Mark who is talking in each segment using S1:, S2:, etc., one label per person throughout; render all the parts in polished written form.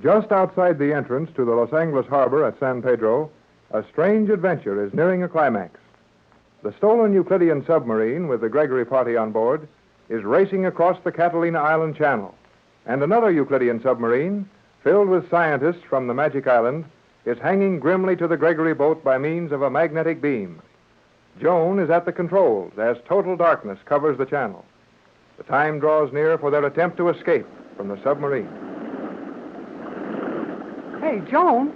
S1: Just outside the entrance to the Los Angeles harbor at San Pedro, a strange adventure is nearing a climax. The stolen Euclidean submarine with the Gregory party on board is racing across the Catalina Island Channel, and another Euclidean submarine, filled with scientists from the Magic Island, is hanging grimly to the Gregory boat by means of a magnetic beam. Joan is at the controls as total darkness covers the channel. The time draws near for their attempt to escape from the submarine.
S2: Hey, Joan,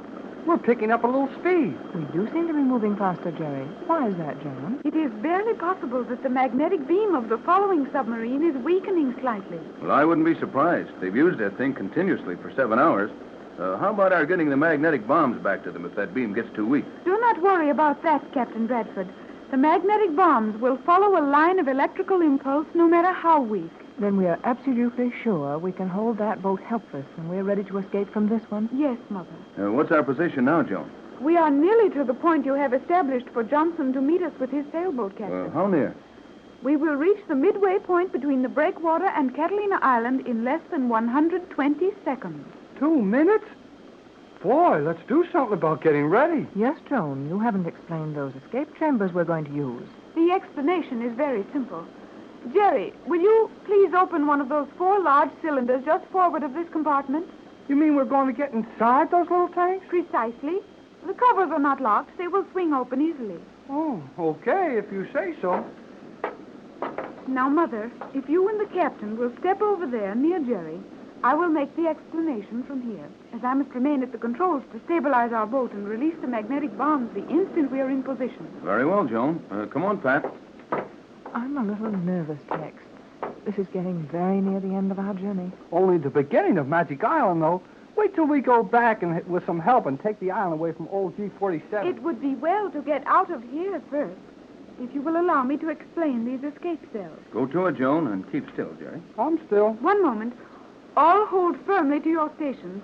S2: we're picking up a little speed.
S3: We do seem to be moving faster, Jerry. Why is that, Joan?
S4: It is barely possible that the magnetic beam of the following submarine is weakening slightly.
S5: Well, I wouldn't be surprised. They've used that thing continuously for 7 hours. How about our getting the magnetic bombs back to them if that beam gets too weak?
S4: Do not worry about that, Captain Bradford. The magnetic bombs will follow a line of electrical impulse no matter how weak.
S3: Then we are absolutely sure we can hold that boat helpless, and we're ready to escape from this one?
S4: Yes, Mother.
S5: What's our position now, Joan?
S4: We are nearly to the point you have established for Johnson to meet us with his sailboat, Captain.
S5: How near?
S4: We will reach the midway point between the breakwater and Catalina Island in less than 120 seconds.
S2: 2 minutes? Boy, let's do something about getting ready.
S3: Yes, Joan. You haven't explained those escape chambers we're going to use.
S4: The explanation is very simple. Jerry, will you please open one of those 4 large cylinders just forward of this compartment?
S2: You mean we're going to get inside those little tanks?
S4: Precisely. The covers are not locked. They will swing open easily.
S2: Oh, okay, if you say so.
S4: Now, Mother, if you and the captain will step over there near Jerry, I will make the explanation from here, as I must remain at the controls to stabilize our boat and release the magnetic bombs the instant we are in position.
S5: Very well, Joan. Come on, Pat.
S3: I'm a little nervous, Tex. This is getting very near the end of our journey.
S2: Only the beginning of Magic Island, though. Wait till we go back and with some help and take the island away from old G-47.
S4: It would be well to get out of here first, if you will allow me to explain these escape cells.
S5: Go to it, Joan, and keep still, Jerry.
S2: I'm still.
S4: One moment. All hold firmly to your stations.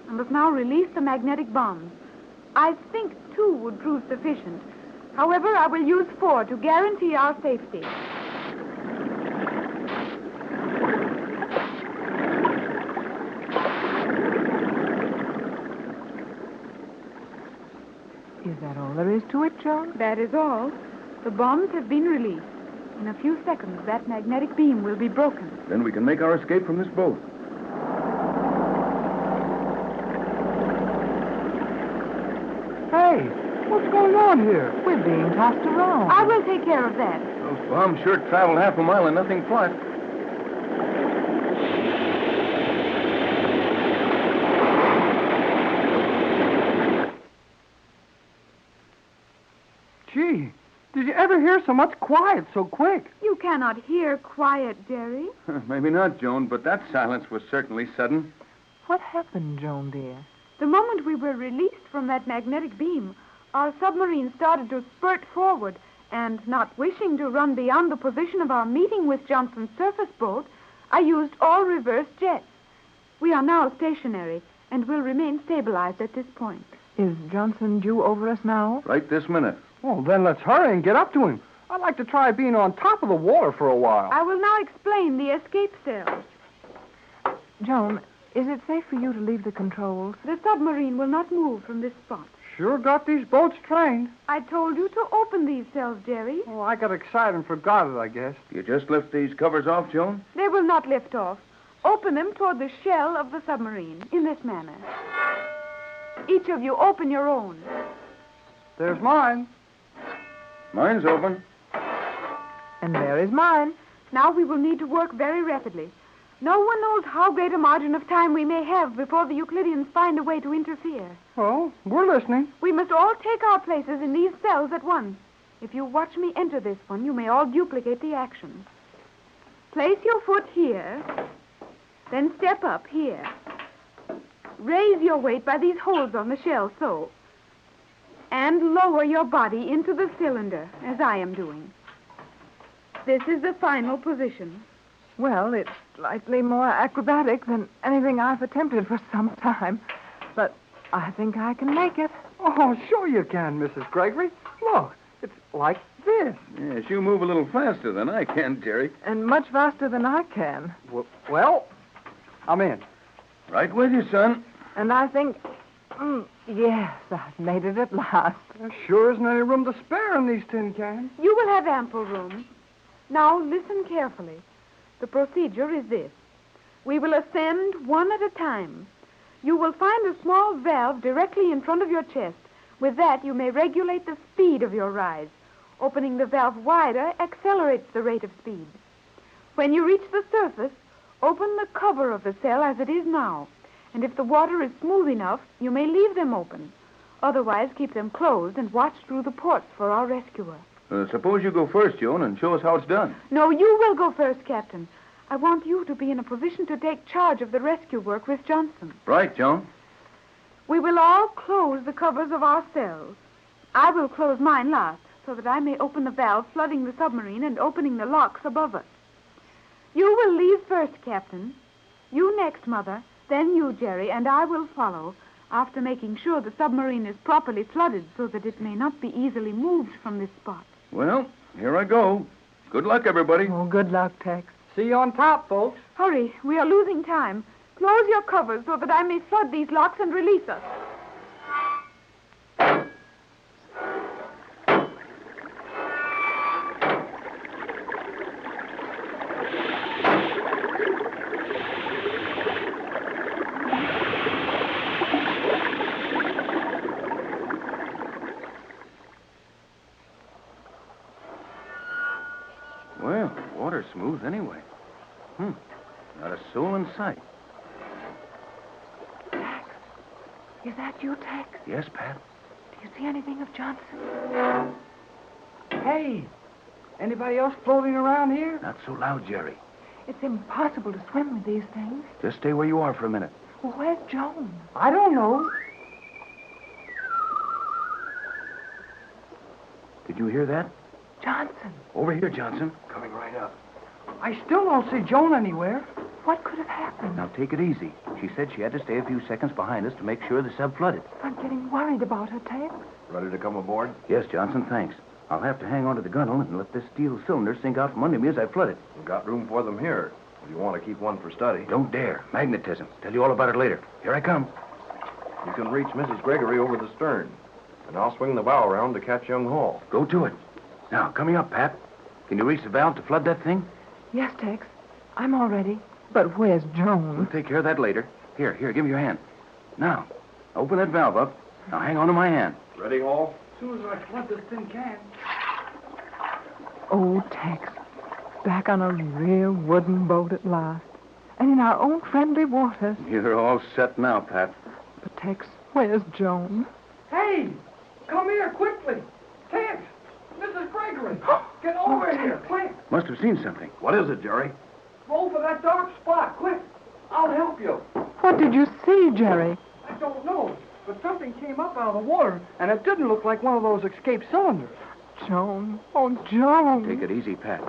S4: I must now release the magnetic bombs. I think 2 would prove sufficient. However, I will use 4 to guarantee our safety.
S3: Is that all there is to it, Joan?
S4: That is all. The bombs have been released. In a few seconds, that magnetic beam will be broken.
S5: Then we can make our escape from this boat.
S2: Hey, what's going on here?
S3: We're being tossed around.
S4: I will take care of that.
S5: Those bombs sure traveled half a mile and nothing flat.
S2: Gee, did you ever hear so much quiet so quick?
S4: You cannot hear quiet, Jerry.
S5: Maybe not, Joan, but that silence was certainly sudden.
S3: What happened, Joan, dear?
S4: The moment we were released from that magnetic beam, our submarine started to spurt forward, and not wishing to run beyond the position of our meeting with Johnson's surface boat, I used all reverse jets. We are now stationary and will remain stabilized at this point.
S3: Is Johnson due over us now?
S5: Right this minute.
S2: Well, then let's hurry and get up to him. I'd like to try being on top of the water for a while.
S4: I will now explain the escape cells.
S3: Joan, is it safe for you to leave the controls?
S4: The submarine will not move from this spot.
S2: Sure got these boats trained.
S4: I told you to open these cells, Jerry.
S2: Oh, I got excited and forgot it, I guess.
S5: You just lift these covers off, Joan?
S4: They will not lift off. Open them toward the shell of the submarine, in this manner. Each of you open your own.
S2: There's mine.
S5: Mine's open.
S3: And there is mine.
S4: Now we will need to work very rapidly. No one knows how great a margin of time we may have before the Euclideans find a way to interfere.
S2: Well, we're listening.
S4: We must all take our places in these cells at once. If you watch me enter this one, you may all duplicate the action. Place your foot here, then step up here. Raise your weight by these holes on the shell, so. And lower your body into the cylinder, as I am doing. This is the final position.
S3: Well, it's slightly more acrobatic than anything I've attempted for some time. But I think I can make it.
S2: Oh, sure you can, Mrs. Gregory. Look, it's like this.
S5: Yes, you move a little faster than I can, Jerry.
S3: And much faster than I can.
S2: Well, I'm in.
S5: Right with you, son.
S3: And I think, yes, I've made it at last.
S2: There sure isn't any room to spare in these tin cans.
S4: You will have ample room. Now, listen carefully. The procedure is this. We will ascend one at a time. You will find a small valve directly in front of your chest. With that, you may regulate the speed of your rise. Opening the valve wider accelerates the rate of speed. When you reach the surface, open the cover of the cell as it is now. And if the water is smooth enough, you may leave them open. Otherwise, keep them closed and watch through the ports for our rescuer.
S5: Suppose you go first, Joan, and show us how it's done.
S4: No, you will go first, Captain. I want you to be in a position to take charge of the rescue work with Johnson.
S5: Right, Joan.
S4: We will all close the covers of our cells. I will close mine last, so that I may open the valve flooding the submarine and opening the locks above us. You will leave first, Captain. You next, Mother. Then you, Jerry, and I will follow, after making sure the submarine is properly flooded so that it may not be easily moved from this spot.
S5: Well, here I go. Good luck, everybody.
S3: Oh, good luck, Tex.
S2: See you on top, folks.
S4: Hurry, we are losing time. Close your covers so that I may flood these locks and release us.
S5: Well, water's smooth anyway. Not a soul in sight.
S3: Tex, is that you, Tex?
S5: Yes, Pat.
S3: Do you see anything of Johnson?
S2: Hey, anybody else floating around here?
S5: Not so loud, Jerry.
S3: It's impossible to swim with these things.
S5: Just stay where you are for a minute.
S3: Well, where's Joan?
S2: I don't know.
S5: Did you hear that?
S3: Johnson.
S5: Over here, Johnson. Coming right up.
S2: I still don't see Joan anywhere.
S3: What could have happened?
S5: Now, take it easy. She said she had to stay a few seconds behind us to make sure the sub flooded.
S3: I'm getting worried about her, Tex.
S1: Ready to come aboard?
S5: Yes, Johnson, thanks. I'll have to hang onto the gunnel and let this steel cylinder sink out from under me as I flood it.
S1: We've got room for them here. If you want to keep one for study.
S5: Don't dare. Magnetism. Tell you all about it later. Here I come.
S1: You can reach Mrs. Gregory over the stern. And I'll swing the bow around to catch young Hall.
S5: Go to it. Now, coming up, Pat. Can you reach the valve to flood that thing?
S3: Yes, Tex. I'm all ready. But where's Joan?
S5: We'll take care of that later. Here, give me your hand. Now, open that valve up. Now, hang on to my hand.
S1: Ready, Hall?
S2: As soon as I flood this tin can.
S3: Oh, Tex. Back on a real wooden boat at last. And in our own friendly waters.
S5: You're all set now, Pat.
S3: But, Tex, where's Joan?
S2: Hey, come here quickly. Tex, Mrs. Gregory, get over here, quick.
S5: Must have seen something.
S1: What is it, Jerry?
S2: Roll for that dark spot, quick. I'll help you.
S3: What did you see, Jerry?
S2: I don't know, but something came up out of the water, and it didn't look like one of those escape cylinders.
S3: Joan. Oh, Joan.
S5: Take it easy, Pat.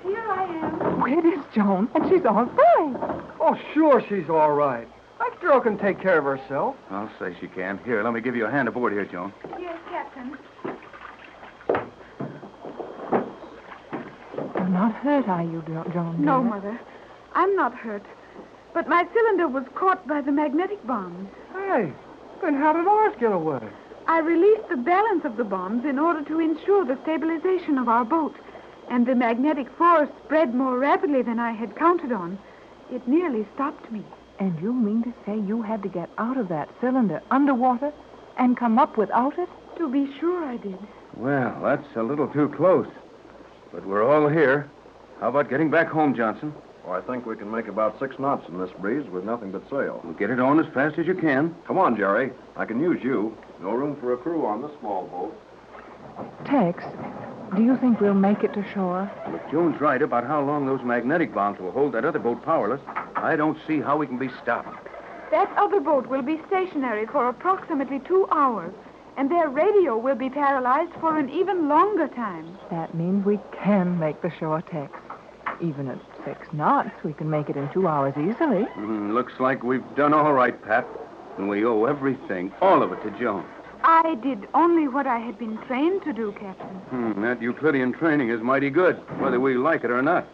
S4: Here I am.
S3: Oh, it is Joan, and she's all right.
S2: Oh, sure she's all right. That girl can take care of herself.
S5: I'll say she can. Here, let me give you a hand aboard here, Joan.
S4: Yes, Captain.
S3: You're not hurt, are you, Joan?
S4: No,
S3: dear?
S4: Mother. I'm not hurt. But my cylinder was caught by the magnetic bombs.
S2: Hey, then how did ours get away?
S4: I released the balance of the bombs in order to ensure the stabilization of our boat. And the magnetic force spread more rapidly than I had counted on. It nearly stopped me.
S3: And you mean to say you had to get out of that cylinder underwater and come up without it?
S4: To be sure I did.
S5: Well, that's a little too close. But we're all here. How about getting back home, Johnson?
S1: Well, I think we can make about 6 knots in this breeze with nothing but sail.
S5: We'll get it on as fast as you can.
S1: Come on, Jerry. I can use you. No room for a crew on this small boat.
S3: Tex, do you think we'll make it to shore?
S5: If Joan's right about how long those magnetic bombs will hold that other boat powerless, I don't see how we can be stopped.
S4: That other boat will be stationary for approximately 2 hours, and their radio will be paralyzed for an even longer time.
S3: That means we can make the shore, Tex. Even at 6 knots, we can make it in 2 hours easily.
S5: Looks like we've done all right, Pat. And we owe everything, all of it, to Joan.
S4: I did only what I had been trained to do, Captain.
S5: That Euclidean training is mighty good, whether we like it or not.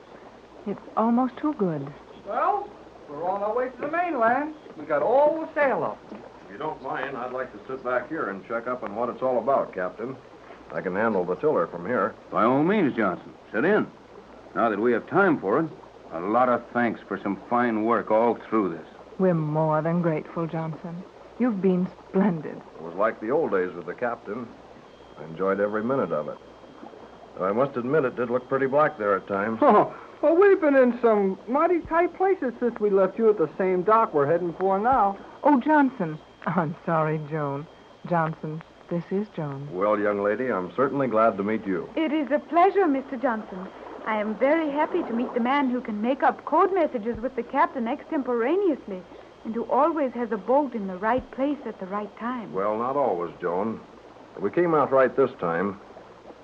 S3: It's almost too good.
S2: Well, We're on our way to the mainland. We got all the sail up.
S6: If you don't mind, I'd like to sit back here and check up on what it's all about, Captain. I can handle the tiller from here.
S5: By all means, Johnson. Sit in. Now that we have time for it, a lot of thanks for some fine work all through this.
S3: We're more than grateful, Johnson. You've been splendid.
S6: It was like the old days with the captain. I enjoyed every minute of it. Though I must admit it did look pretty black there at times.
S2: Oh, well, we've been in some mighty tight places since we left you at the same dock we're heading for now.
S3: Oh, Johnson. I'm sorry, Joan. Johnson, this is Joan.
S6: Well, young lady, I'm certainly glad to meet you.
S4: It is a pleasure, Mr. Johnson. I am very happy to meet the man who can make up code messages with the captain extemporaneously and who always has a boat in the right place at the right time.
S6: Well, not always, Joan. We came out right this time,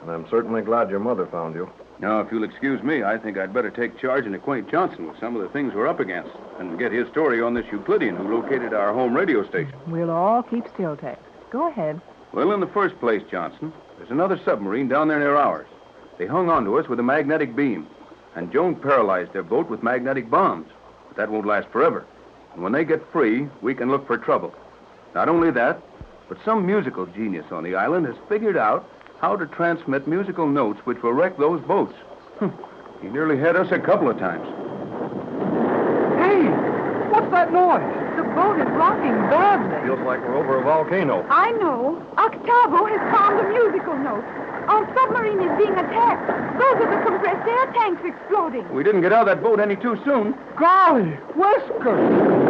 S6: and I'm certainly glad your mother found you.
S5: Now, if you'll excuse me, I think I'd better take charge and acquaint Johnson with some of the things we're up against and get his story on this Euclidean who located our home radio station.
S3: We'll all keep still, Tex. Go ahead.
S5: Well, in the first place, Johnson, there's another submarine down there near ours. They hung on to us with a magnetic beam, and Joan paralyzed their boat with magnetic bombs. But that won't last forever. And when they get free, we can look for trouble. Not only that, but some musical genius on the island has figured out how to transmit musical notes which will wreck those boats. He nearly had us a couple of times.
S2: Hey, what's that noise?
S3: The boat is rocking badly.
S6: Feels like we're over a volcano.
S4: I know. Octavo has found a musical note. Our submarine is being attacked. Those are the compressed air tanks exploding.
S5: We didn't get out of that boat any too soon.
S2: Golly, Whiskers!